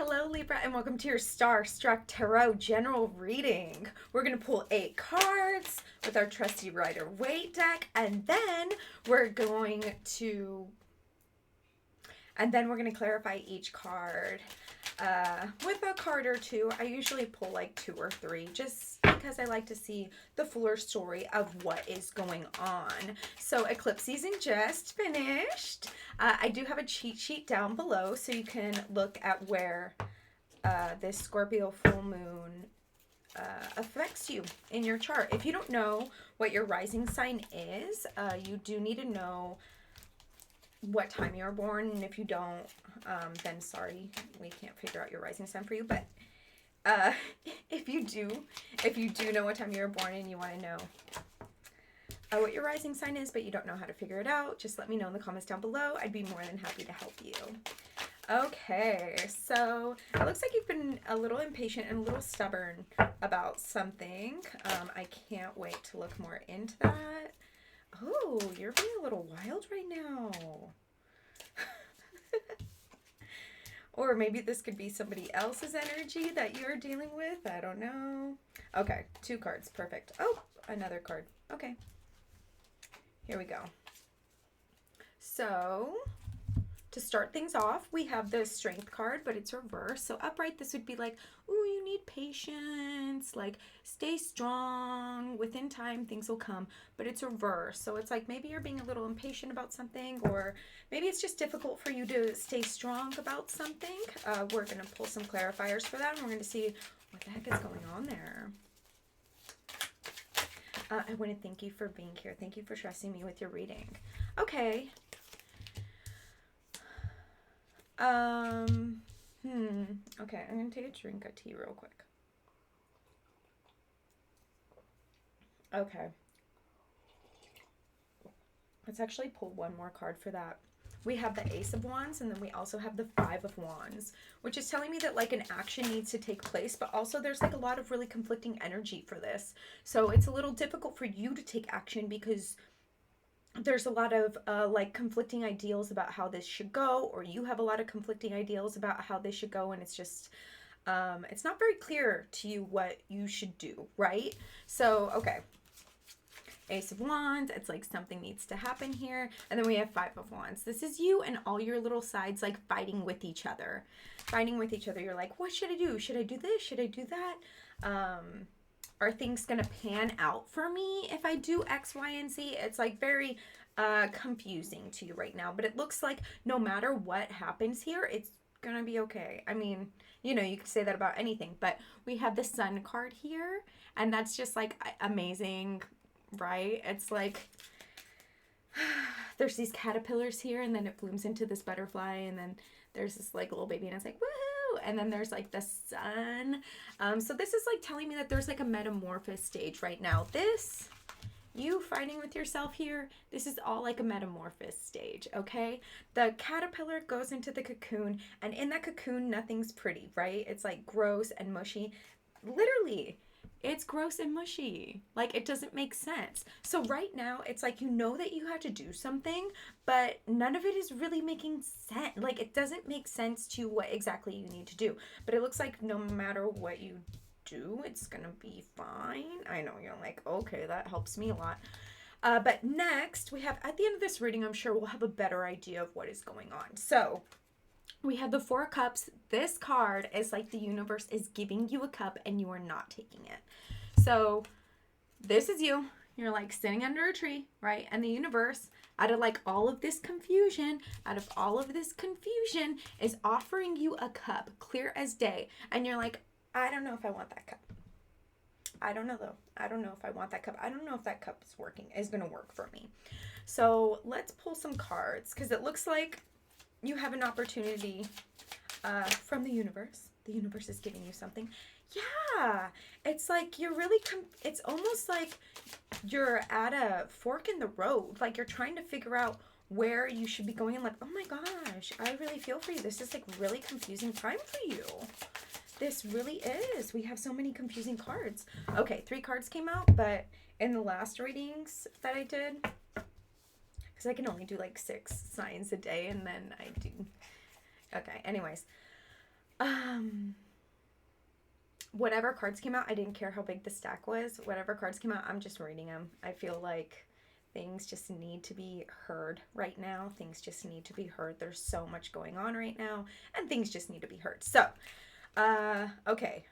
Hello Libra and welcome to your Star Struck Tarot General Reading. We're going to pull 8 cards with our trusty Rider-Waite deck and then we're going to clarify each card with a card or two. I usually pull like 2 or 3 just because I like to see the fuller story of what is going on. So eclipse season just finished. I do have a cheat sheet down below so you can look at where this Scorpio full moon affects you in your chart. If you don't know what your rising sign is, you do need to know what time you were born, and if you don't, then sorry, we can't figure out your rising sign for you. But if you do know what time you were born and you want to know what your rising sign is, but you don't know how to figure it out, just let me know in the comments down below. I'd be more than happy to help you. Okay, so it looks like you've been a little impatient and a little stubborn about something. I can't wait to look more into that. Oh, you're being a little wild right now. Or maybe this could be somebody else's energy that you're dealing with. I don't know. Okay, 2 cards. Perfect. Oh, another card. Okay. Here we go. So, to start things off, we have the Strength card, but it's reversed. So upright, this would be like, ooh, you need patience, like stay strong, within time things will come, but it's reversed. So it's like maybe you're being a little impatient about something, or maybe it's just difficult for you to stay strong about something. We're going to pull some clarifiers for that, and we're going to see what the heck is going on there. I want to thank you for being here. Thank you for trusting me with your reading. Okay. Okay, I'm gonna take a drink of tea real quick. Okay. Let's actually pull one more card for that. We have the Ace of Wands, and then we also have the 5 of Wands, which is telling me that like an action needs to take place, but also there's like a lot of really conflicting energy for this. So it's a little difficult for you to take action because there's a lot of like conflicting ideals about how this should go, or you have a lot of conflicting ideals about how this should go, and it's just it's not very clear to you what you should do, right? So okay, Ace of Wands, it's like something needs to happen here. And then we have 5 of Wands. This is you and all your little sides like fighting with each other. You're like, what should I do? Should I do this? Should I do that? Are things going to pan out for me if I do X, Y, and Z? It's like very confusing to you right now. But it looks like no matter what happens here, it's going to be okay. I mean, you know, you could say that about anything. But we have the Sun card here. And that's just like amazing, right? It's like there's these caterpillars here, and then it blooms into this butterfly, and then there's this like little baby, and it's like, woohoo! And then there's like the sun. So this is like telling me that there's like a metamorphosis stage right now. This, you fighting with yourself here, this is all like a metamorphosis stage, okay? The caterpillar goes into the cocoon, and in that cocoon, nothing's pretty, right? It's like gross and mushy. Literally, it's gross and mushy. Like, it doesn't make sense. So right now, it's like you know that you have to do something, but none of it is really making sense. Like, it doesn't make sense to what exactly you need to do. But it looks like no matter what you do, it's gonna be fine. I know, you're like, okay, that helps me a lot. But next, we have, at the end of this reading, I'm sure we'll have a better idea of what is going on. So we have the 4 of Cups. This card is like the universe is giving you a cup and you are not taking it. So this is you. You're like sitting under a tree, right? And the universe, out of like all of this confusion, is offering you a cup, clear as day. And you're like, I don't know if I want that cup. I don't know though. I don't know if I want that cup. I don't know if that cup is going to work for me. So let's pull some cards, because it looks like you have an opportunity from the universe. The universe is giving you something. Yeah, it's like you're really, it's almost like you're at a fork in the road. Like you're trying to figure out where you should be going. And like, oh my gosh, I really feel for you. This is like really confusing time for you. This really is. We have so many confusing cards. Okay, 3 cards came out, but in the last readings that I did, because I can only do like 6 signs a day, and then I do. Okay, anyways. Um, whatever cards came out, I didn't care how big the stack was. Whatever cards came out, I'm just reading them. I feel like things just need to be heard right now. Things just need to be heard. There's so much going on right now, and things just need to be heard. So, okay.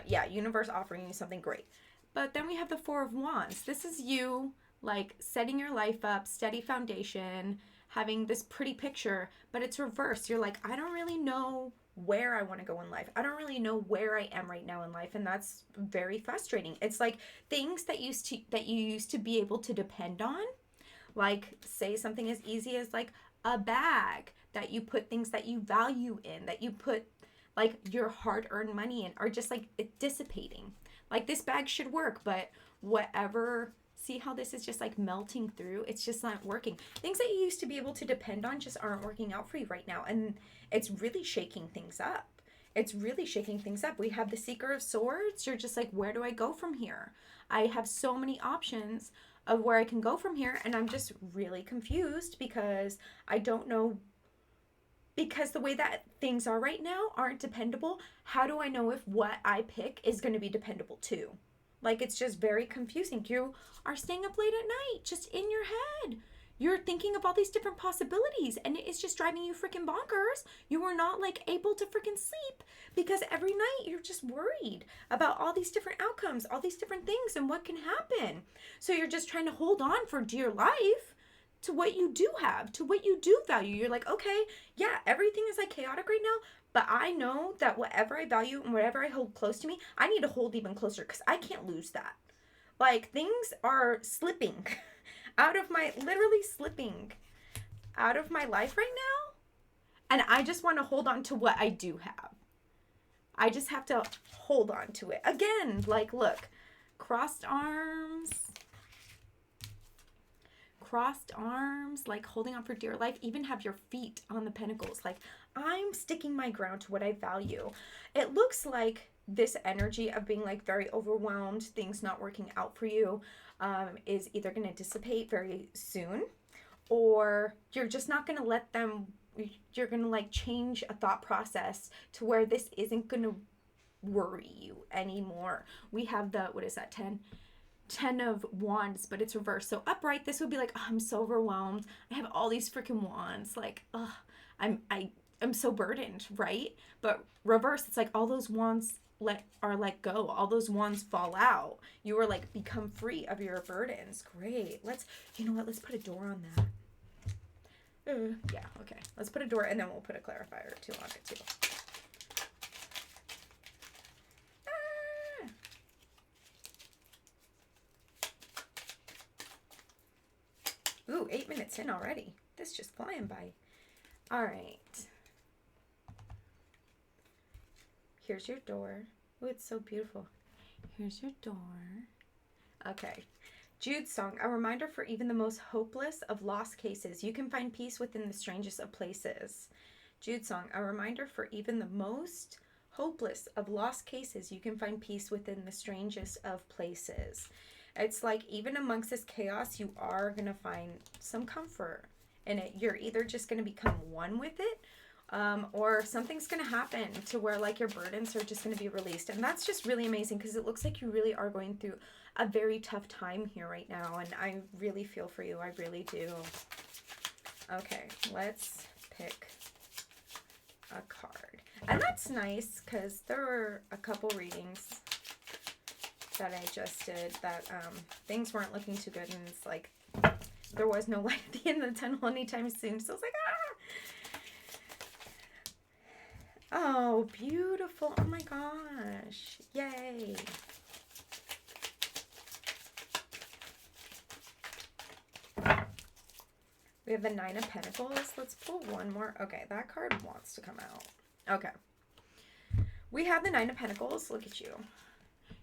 Yeah, universe offering you something great. But then we have the Four of Wands. This is you, like, setting your life up, steady foundation, having this pretty picture, but it's reversed. You're like, I don't really know where I want to go in life. I don't really know where I am right now in life, and that's very frustrating. It's like things that you used to be able to depend on, like say something as easy as like a bag that you put things that you value in, that you put like your hard-earned money in, are just like it dissipating. Like this bag should work, but whatever, see how this is just like melting through? It's just not working. Things that you used to be able to depend on just aren't working out for you right now. And it's really shaking things up. It's really shaking things up. We have the Seeker of Swords. You're just like, where do I go from here? I have so many options of where I can go from here. And I'm just really confused because I don't know, because the way that things are right now aren't dependable. How do I know if what I pick is going to be dependable too? Like, it's just very confusing. You are staying up late at night, just in your head. You're thinking of all these different possibilities, and it's just driving you freaking bonkers. You are not, like, able to freaking sleep because every night you're just worried about all these different outcomes, all these different things, and what can happen. So you're just trying to hold on for dear life to what you do have, to what you do value. You're like, okay, yeah, everything is, like, chaotic right now, but I know that whatever I value and whatever I hold close to me, I need to hold even closer because I can't lose that. Like, things are slipping literally slipping out of my life right now. And I just want to hold on to what I do have. I just have to hold on to it. Again, like, look, crossed arms, like holding on for dear life. Even have your feet on the pentacles. Like, I'm sticking my ground to what I value. It looks like this energy of being like very overwhelmed, things not working out for you, is either going to dissipate very soon, or you're just not going to let them, you're going to like change a thought process to where this isn't going to worry you anymore. We have the, what is that, 10 of Wands, but it's reversed. So upright, this would be like, oh, I'm so overwhelmed. I have all these freaking wands. Like, I'm so burdened, right? But reverse, it's like all those wands are let go. All those wands fall out. You are like become free of your burdens. Great. You know what? Let's put a door on that. Yeah, okay. Let's put a door, and then we'll put a clarifier or two on it too. Ooh, 8 minutes in already. This is just flying by. All right. Here's your door. Oh, it's so beautiful. Here's your door. Okay. Jude's song, a reminder for even the most hopeless of lost cases. You can find peace within the strangest of places. Jude's song, a reminder for even the most hopeless of lost cases. You can find peace within the strangest of places. It's like even amongst this chaos, you are going to find some comfort in it. You're either just going to become one with it, or something's going to happen to where like your burdens are just going to be released. And that's just really amazing because it looks like you really are going through a very tough time here right now. And I really feel for you. I really do. Okay, let's pick a card. And that's nice because there were a couple readings that I just did that things weren't looking too good. And it's like there was no light at the end of the tunnel anytime soon. So I was like, ah! Oh, beautiful. Oh my gosh. Yay. We have the Nine of Pentacles. Let's pull one more. Okay, that card wants to come out. Okay. We have the Nine of Pentacles. Look at you.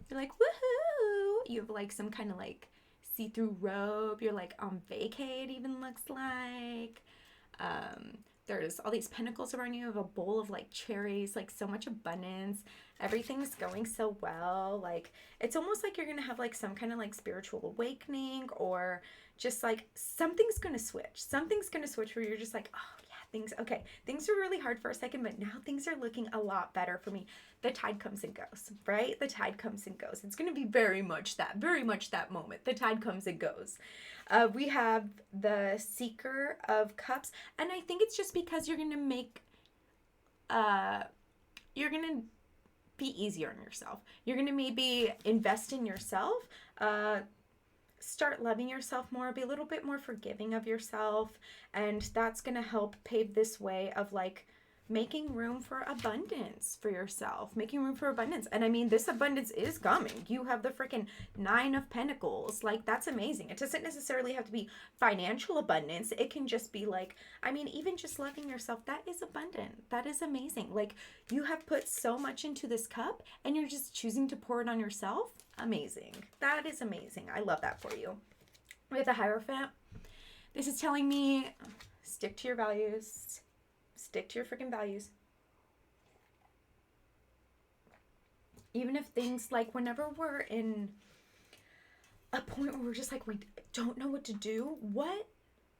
You're like, woohoo. You have like some kind of like see-through robe. You're like on vacay, it even looks like. There's all these pentacles around you. You have a bowl of like cherries, like so much abundance. Everything's going so well. Like it's almost like you're going to have like some kind of like spiritual awakening, or just like something's going to switch. Something's going to switch where you're just like, oh yeah, things were really hard for a second, but now things are looking a lot better for me. The tide comes and goes, right? The tide comes and goes. It's going to be very much that moment. The tide comes and goes. We have the Seeker of Cups, and I think it's just because you're going to make, you're going to be easier on yourself. You're going to maybe invest in yourself, start loving yourself more, be a little bit more forgiving of yourself, and that's going to help pave this way of like making room for abundance for yourself, making room for abundance. And I mean, this abundance is coming. You have the freaking Nine of Pentacles. Like, that's amazing. It doesn't necessarily have to be financial abundance. It can just be like, I mean, even just loving yourself, that is abundant. That is amazing. Like, you have put so much into this cup and you're just choosing to pour it on yourself. Amazing. That is amazing. I love that for you. We have the Hierophant. This is telling me, stick to your values. Stick to your freaking values. Even if things like whenever we're in a point where we're just like, we don't know what to do, what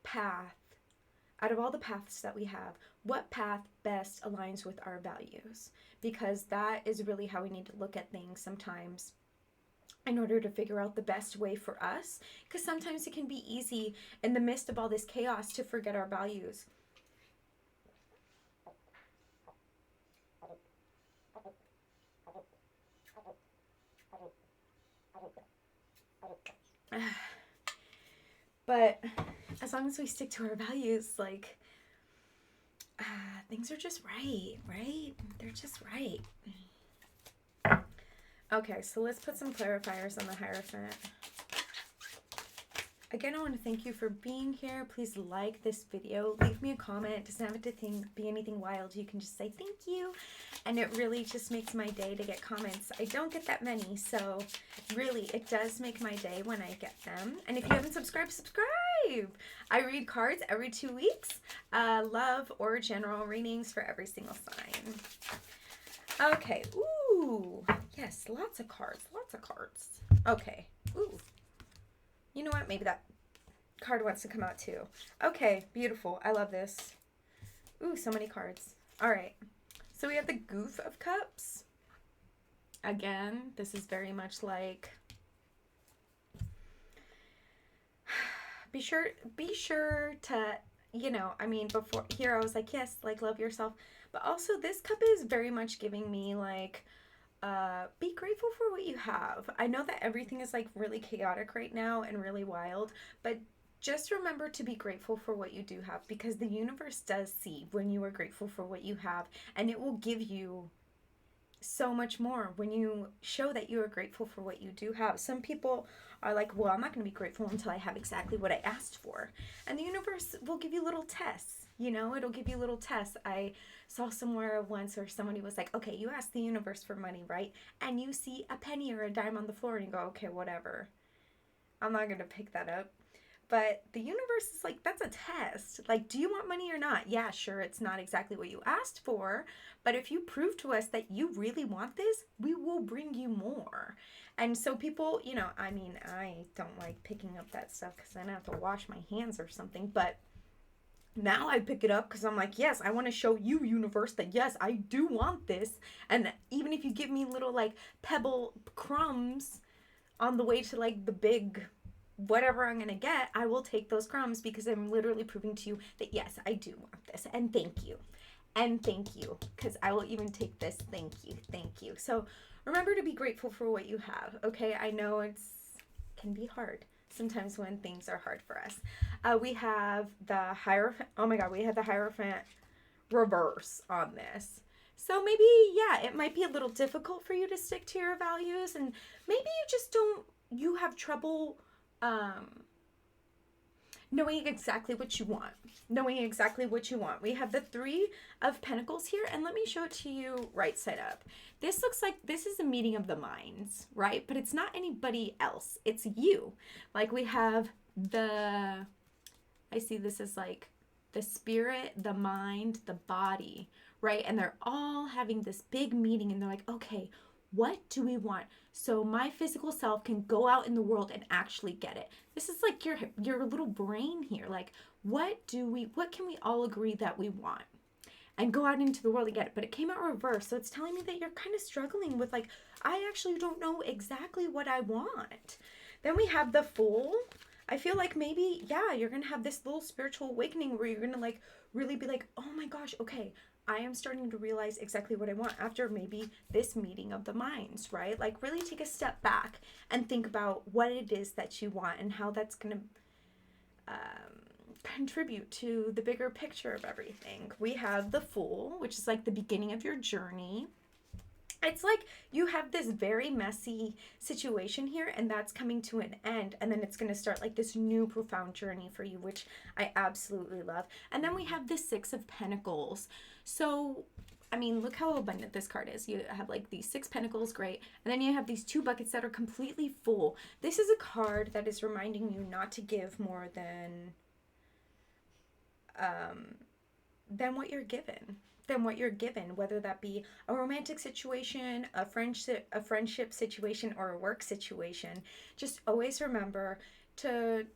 path, out of all the paths that we have, what path best aligns with our values? Because that is really how we need to look at things sometimes in order to figure out the best way for us. Because sometimes it can be easy in the midst of all this chaos to forget our values. But as long as we stick to our values, like, things are just right? They're just right. Okay, so let's put some clarifiers on the Hierophant. Again, I want to thank you for being here. Please like this video. Leave me a comment. It doesn't have to be anything wild. You can just say thank you. And it really just makes my day to get comments. I don't get that many, so really, it does make my day when I get them. And if you haven't subscribed, subscribe! I read cards every 2 weeks. Love or general readings for every single sign. Okay. Ooh. Yes, lots of cards. Lots of cards. Okay. Ooh. You know what? Maybe that card wants to come out too. Okay, beautiful. I love this. Ooh, so many cards. All right. So we have the Goof of Cups. Again, this is very much like, be sure to, you know, I mean, before here I was like, yes, like, love yourself. But also this cup is very much giving me like, be grateful for what you have. I know that everything is like really chaotic right now and really wild, but just remember to be grateful for what you do have, because the universe does see when you are grateful for what you have, and it will give you so much more when you show that you are grateful for what you do have. Some people are like, well, I'm not going to be grateful until I have exactly what I asked for. And the universe will give you little tests, you know, it'll give you little tests. I saw somewhere once where somebody was like, okay, you ask the universe for money, right? And you see a penny or a dime on the floor and you go, okay, whatever. I'm not going to pick that up. But the universe is like, that's a test. Like, do you want money or not? Yeah, sure, it's not exactly what you asked for. But if you prove to us that you really want this, we will bring you more. And so people, you know, I mean, I don't like picking up that stuff because then I have to wash my hands or something. But now I pick it up because I'm like, yes, I want to show you, universe, that yes, I do want this. And even if you give me little like pebble crumbs on the way to like the big whatever I'm going to get, I will take those crumbs because I'm literally proving to you that yes, I do want this. And thank you. And thank you. Because I will even take this. Thank you. Thank you. So remember to be grateful for what you have. Okay. I know can be hard sometimes when things are hard for us. We have the Hierophant. Oh my God. We have the Hierophant reverse on this. So maybe, yeah, it might be a little difficult for you to stick to your values, and maybe you have trouble knowing exactly what you want. We have the Three of Pentacles here, and let me show it to you right side up. This looks like this is a meeting of the minds, right? But it's not anybody else. It's you. Like we have I see this as like the spirit, the mind, the body, right? And they're all having this big meeting and they're like, okay, What do we want? So my physical self can go out in the world and actually get it. This is like your little brain here. Like, what can we all agree that we want? And go out into the world and get it. But it came out reverse. So it's telling me that you're kind of struggling with, like, I actually don't know exactly what I want. Then we have the Fool. I feel like maybe, yeah, you're going to have this little spiritual awakening where you're going to, like, really be like, oh my gosh, okay, I am starting to realize exactly what I want after maybe this meeting of the minds, right? Like, really take a step back and think about what it is that you want and how that's going to contribute to the bigger picture of everything. We have the Fool, which is like the beginning of your journey. It's like you have this very messy situation here, and that's coming to an end, and then it's going to start like this new profound journey for you, which I absolutely love. And then we have the Six of Pentacles. So I mean, look how abundant this card is. You have like these 6 pentacles, great. And then you have these 2 buckets that are completely full. This is a card that is reminding you not to give more than what you're given. Than what you're given, whether that be a romantic situation, a friendship situation, or a work situation. Just always remember there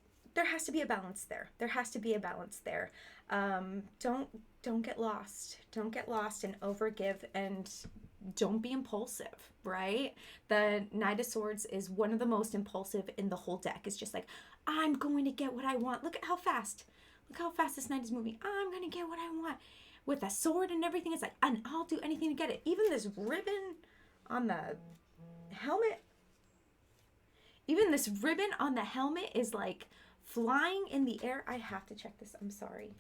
has to be a balance there. There has to be a balance there. Don't get lost. Don't get lost and overgive, and don't be impulsive, right? The Knight of Swords is one of the most impulsive in the whole deck. It's just like, I'm going to get what I want. Look how fast this knight is moving. I'm going to get what I want. With a sword and everything, it's like, and I'll do anything to get it. Even this ribbon on the helmet, is like flying in the air. I have to check this. I'm sorry.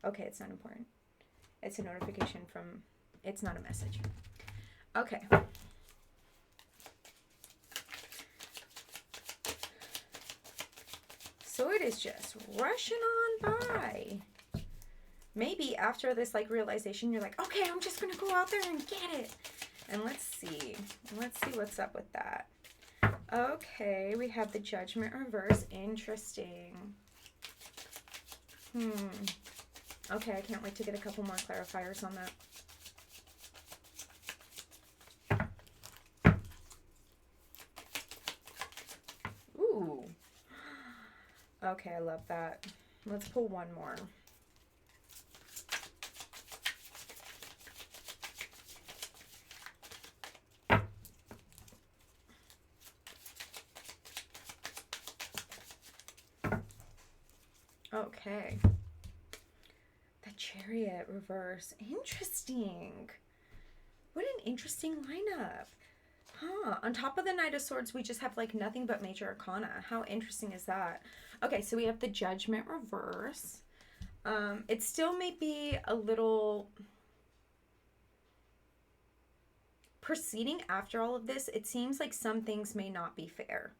Okay, it's not important. It's a notification from, it's not a message. Okay. So it is just rushing on by. Maybe after this like realization, you're like, okay, I'm just going to go out there and get it. And let's see what's up with that. Okay, we have the Judgment reverse. Interesting. Okay, I can't wait to get a couple more clarifiers on that. Ooh. Okay, I love that. Let's pull one more. Okay. The Chariot reverse. Interesting. What an interesting lineup. Huh. On top of the Knight of Swords, we just have like nothing but major arcana. How interesting is that? Okay, so we have the Judgment reverse. It still may be a little proceeding after all of this. It seems like some things may not be fair,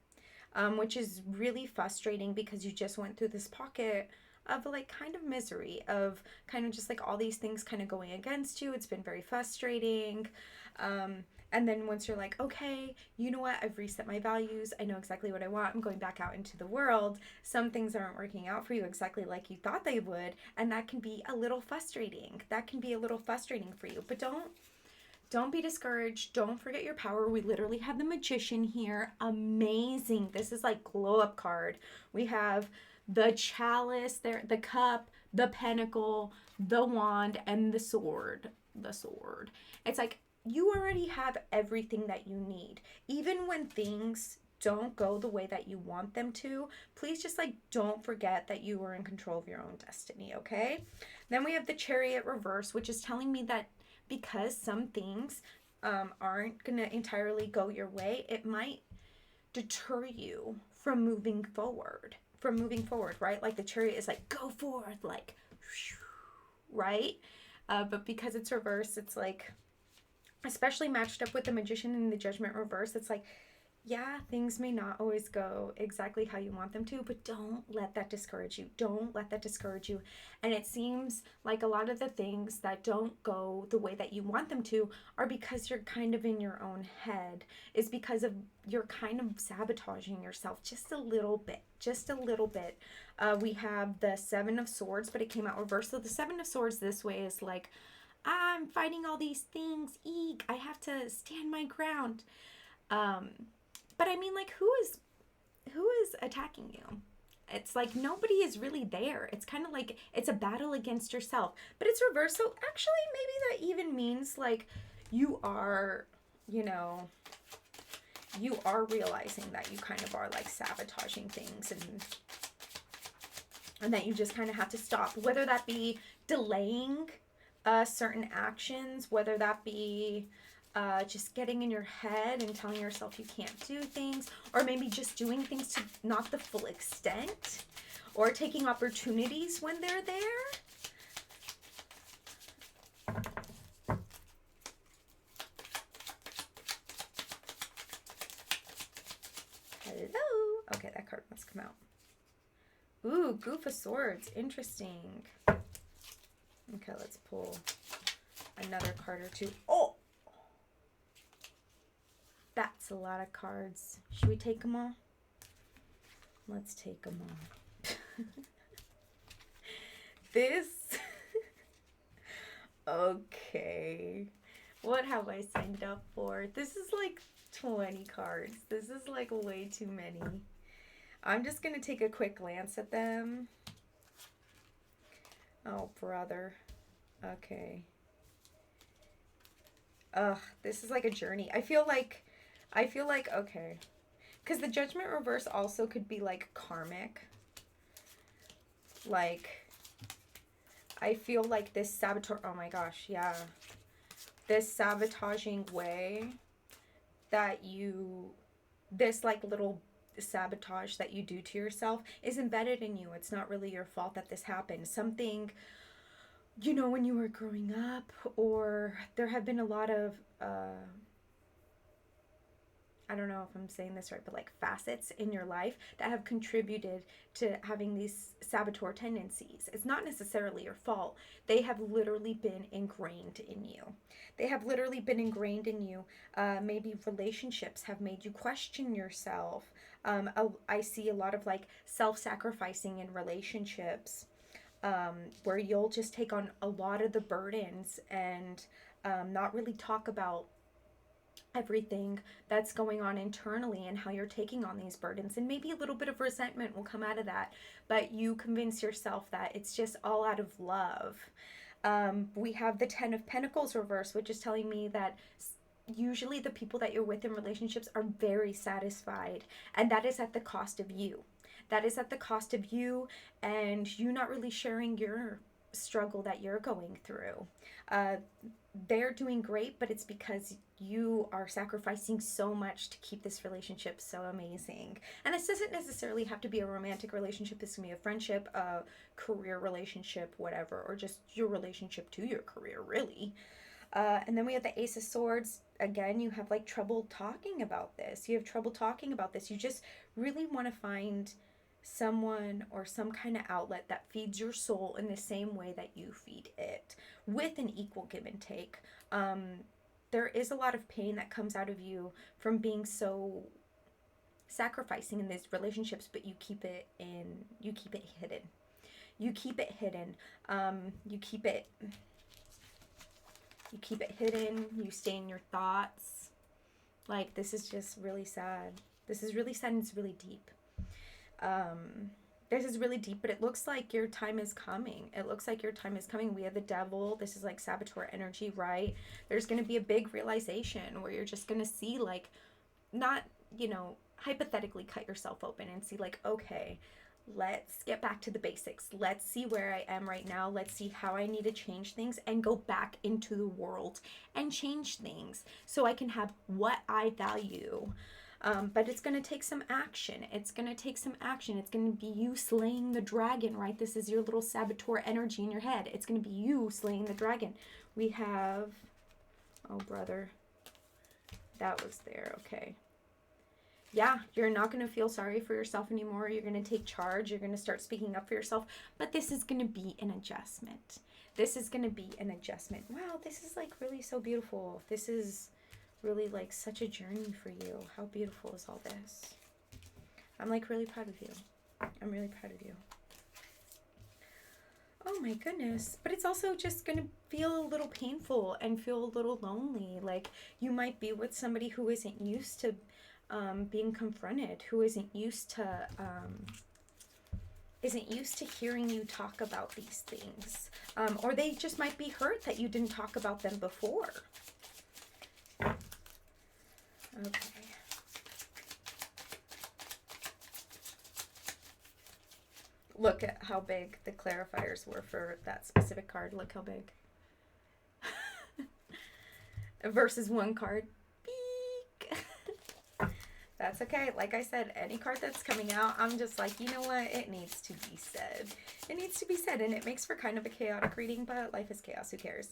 which is really frustrating because you just went through this pocket of like kind of misery, of kind of just like all these things kind of going against you. It's been very frustrating. And then once you're like, okay, you know what? I've reset my values. I know exactly what I want. I'm going back out into the world. Some things aren't working out for you exactly like you thought they would. And that can be a little frustrating. That can be a little frustrating for you. But don't be discouraged. Don't forget your power. We literally have the Magician here. Amazing. This is like glow up card. We have the chalice there, the cup, the pentacle, the wand, and the sword. It's like, you already have everything that you need. Even when things don't go the way that you want them to, please just like don't forget that you are in control of your own destiny, okay? Then we have the Chariot reverse, which is telling me that because some things aren't gonna entirely go your way, it might deter you from moving forward, right? Like the Chariot is like, go forward, like, right? But because it's reversed, it's like, especially matched up with the Magician and the Judgment reverse, it's like, yeah, things may not always go exactly how you want them to, but don't let that discourage you. Don't let that discourage you. And it seems like a lot of the things that don't go the way that you want them to are because you're kind of in your own head. Is because of you're kind of sabotaging yourself just a little bit. We have the Seven of Swords, but it came out reversed. So the Seven of Swords this way is like, I'm fighting all these things. Eek, I have to stand my ground. But I mean, like, who is attacking you? It's like nobody is really there. It's kind of like it's a battle against yourself. But it's reversed. So actually, maybe that even means like you are, you know, you are realizing that you kind of are like sabotaging things, and that you just kind of have to stop, whether that be delaying certain actions, whether that be just getting in your head and telling yourself you can't do things, or maybe just doing things to not the full extent, or taking opportunities when they're there. Hello. Okay, that card must come out. Ooh, Goof of Swords. Interesting. Okay, let's pull another card or two. Oh! That's a lot of cards. Should we take them all? Let's take them all. This... Okay. What have I signed up for? This is like 20 cards. This is like way too many. I'm just going to take a quick glance at them. Oh, brother. Okay. Ugh, this is like a journey. I feel like, okay. Because the Judgment reverse also could be like karmic. Like, I feel like this saboteur, oh my gosh, yeah. This sabotaging way that you, this like little sabotage that you do to yourself is embedded in you. It's not really your fault that this happened. Something, you know, when you were growing up, or there have been a lot of, I don't know if I'm saying this right, but like facets in your life that have contributed to having these saboteur tendencies. It's not necessarily your fault. They have literally been ingrained in you. They have literally been ingrained in you. Maybe relationships have made you question yourself. I see a lot of like self-sacrificing in relationships, where you'll just take on a lot of the burdens and not really talk about everything that's going on internally and how you're taking on these burdens, and maybe a little bit of resentment will come out of that, but you convince yourself that it's just all out of love. We have the 10 of Pentacles reverse, which is telling me that usually the people that you're with in relationships are very satisfied, and that is at the cost of you. That is at the cost of you and you not really sharing your struggle that you're going through. They're doing great, but it's because you are sacrificing so much to keep this relationship so amazing. And this doesn't necessarily have to be a romantic relationship. This can be a friendship, a career relationship, whatever, or just your relationship to your career, really. And then we have the Ace of Swords. Again, you have like trouble talking about this. You have trouble talking about this. You just really want to find someone or some kind of outlet that feeds your soul in the same way that you feed it, with an equal give and take. There is a lot of pain that comes out of you from being so sacrificing in these relationships, but you keep it hidden. You keep it hidden. You keep it hidden. You stay in your thoughts. Like, this is just really sad. This is really sad, and it's really deep. This is really deep, but it looks like your time is coming. It looks like your time is coming. We have the Devil. This is like saboteur energy, right? There's going to be a big realization where you're just going to see, like, not, you know, hypothetically cut yourself open and see like, okay, let's get back to the basics. Let's see where I am right now. Let's see how I need to change things and go back into the world and change things so I can have what I value. But it's going to take some action. It's going to take some action. It's going to be you slaying the dragon, right? This is your little saboteur energy in your head. It's going to be you slaying the dragon. We have, oh, brother, that was there. Okay. Yeah, you're not going to feel sorry for yourself anymore. You're going to take charge. You're going to start speaking up for yourself. But this is going to be an adjustment. This is going to be an adjustment. Wow, this is like really so beautiful. This is really like such a journey for you. How beautiful is all this? I'm like really proud of you. I'm really proud of you. Oh my goodness. But it's also just going to feel a little painful and feel a little lonely. Like you might be with somebody who isn't used to being confronted, who isn't used to hearing you talk about these things. Or they just might be hurt that you didn't talk about them before. Okay. Look at how big the clarifiers were for that specific card. Look how big. Versus one card. Beak. That's okay. Like I said, any card that's coming out, I'm just like, you know what? It needs to be said. It needs to be said, and it makes for kind of a chaotic reading, but life is chaos. Who cares?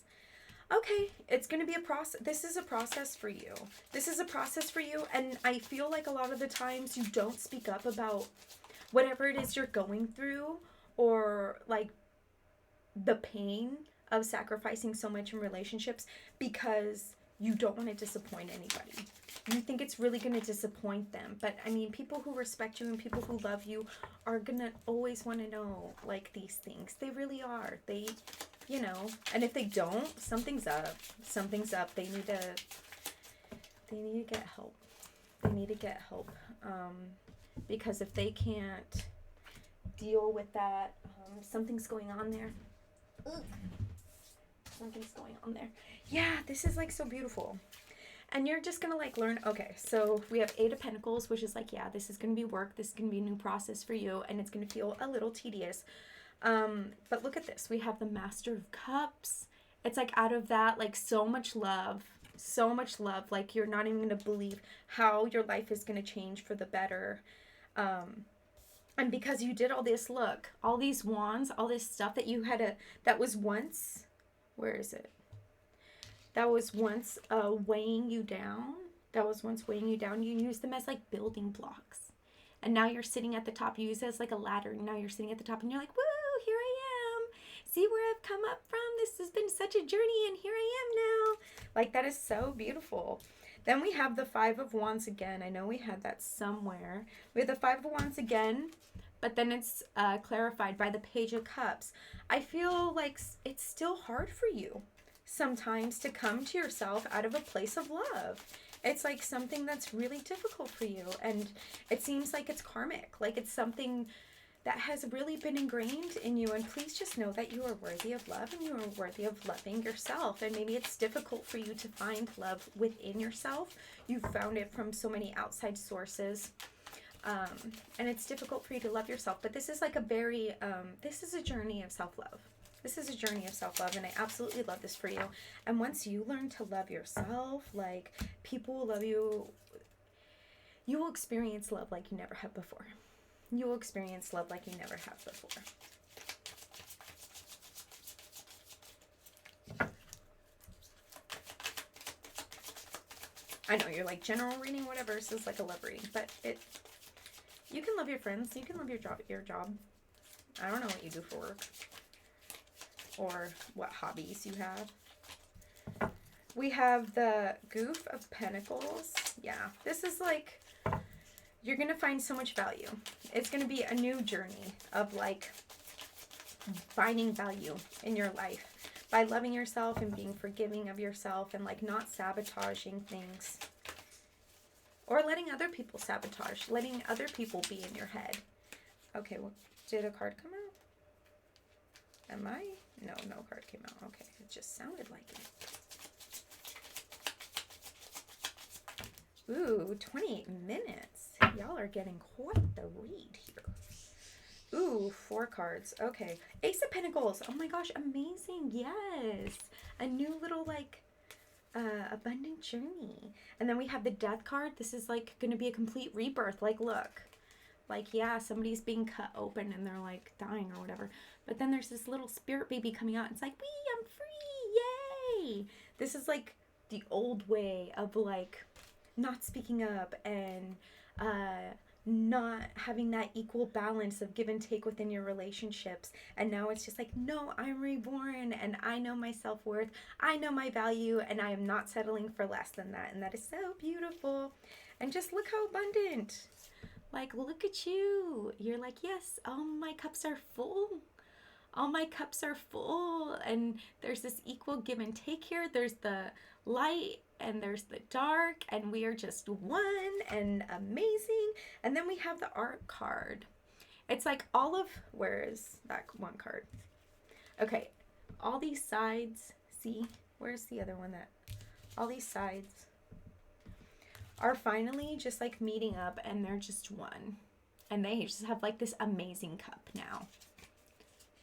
Okay, it's going to be a process. This is a process for you. This is a process for you, and I feel like a lot of the times you don't speak up about whatever it is you're going through, or like the pain of sacrificing so much in relationships because you don't want to disappoint anybody. You think it's really going to disappoint them. But I mean, people who respect you and people who love you are going to always want to know like these things. They really are. They, you know, and if they don't, something's up. Something's up. They need to get help. They need to get help. Because if they can't deal with that, something's going on there. Ugh. Something's going on there. Yeah, this is like so beautiful. And you're just going to like learn. Okay, so we have 8 of Pentacles, which is like, yeah, this is going to be work. This is going to be a new process for you. And it's going to feel a little tedious. But look at this. We have the Master of Cups. It's like out of that, like so much love. So much love. Like you're not even going to believe how your life is going to change for the better. And because you did all this, look, all these wands, all this stuff that you had that was once, where is it? That was once weighing you down. That was once weighing you down. You used them as like building blocks. And now you're sitting at the top. You use it as like a ladder. And now you're sitting at the top and you're like, woo, here I am. See where I've come up from? This has been such a journey and here I am now. Like that is so beautiful. Then we have the 5 of Wands again. I know we had that somewhere. We have the 5 of Wands again, but then it's clarified by the Page of Cups. I feel like it's still hard for you sometimes to come to yourself out of a place of love. It's like something that's really difficult for you, and it seems like it's karmic, like it's something that has really been ingrained in you. And please just know that you are worthy of love and you are worthy of loving yourself. And maybe it's difficult for you to find love within yourself. You've found it from so many outside sources. And it's difficult for you to love yourself. But this is like a very, this is a journey of self-love. This is a journey of self-love, and I absolutely love this for you. And once you learn to love yourself, like people will love you, you will experience love like you never have before. You will experience love like you never have before. I know you're like general reading, whatever. This is like a love reading, but you can love your friends. You can love your job. I don't know what you do for work or what hobbies you have. We have the Goof of Pentacles. Yeah, this is like, you're going to find so much value. It's going to be a new journey of like finding value in your life by loving yourself and being forgiving of yourself and like not sabotaging things or letting other people sabotage, letting other people be in your head. Okay, well, did a card come out? Am I? No card came out. Okay, it just sounded like it. Ooh, 28 minutes. Y'all are getting quite the read here. Ooh, 4 cards. Okay. Ace of Pentacles. Oh my gosh, amazing. Yes. A new little, like, abundant journey. And then we have the Death card. This is, like, going to be a complete rebirth. Like, look. Like, yeah, somebody's being cut open and they're, like, dying or whatever. But then there's this little spirit baby coming out. It's like, wee, I'm free. Yay. This is, like, the old way of, like, not speaking up and not having that equal balance of give and take within your relationships. And now it's just like, no, I'm reborn and I know my self-worth. I know my value and I am not settling for less than that. And that is so beautiful. And just look how abundant. Like, look at you. You're like, yes, all my cups are full. all my cups are full, and there's this equal give and take here. There's the light and there's the dark, and we are just one and amazing. And then we have the art card. It's like all of, where is that one card? Okay, all these sides, see, where's the other one? That all these sides are finally just like meeting up, and they're just one, and they just have like this amazing cup now,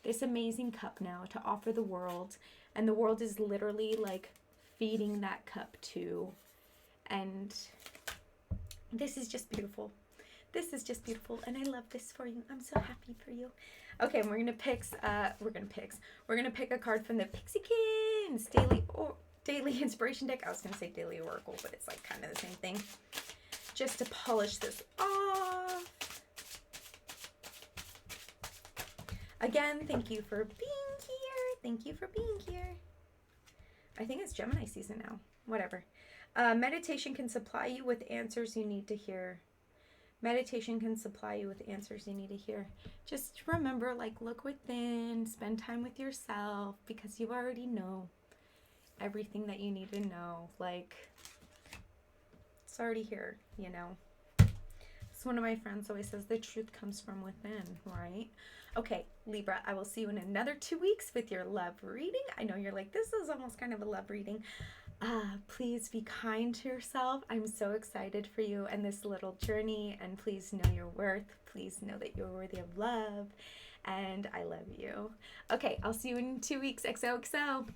this amazing cup now to offer the world, and the world is literally like feeding that cup too. And this is just beautiful. This is just beautiful, and I love this for you. I'm so happy for you. Okay, and we're gonna pick a card from the Pixykins daily inspiration deck. I was gonna say daily oracle, but it's like kind of the same thing. Just to polish this off. Again, thank you for being here. Thank you for being here. I think it's Gemini season now. Whatever. Meditation can supply you with answers you need to hear. Meditation can supply you with answers you need to hear. Just remember, like, look within, spend time with yourself, because you already know everything that you need to know. Like, it's already here, you know. So one of my friends always says the truth comes from within, right? Okay, Libra, I will see you in another 2 weeks with your love reading. I know you're like, this is almost kind of a love reading. Please be kind to yourself. I'm so excited for you and this little journey, and please know your worth. Please know that you're worthy of love, and I love you. Okay, I'll see you in 2 weeks. XOXO.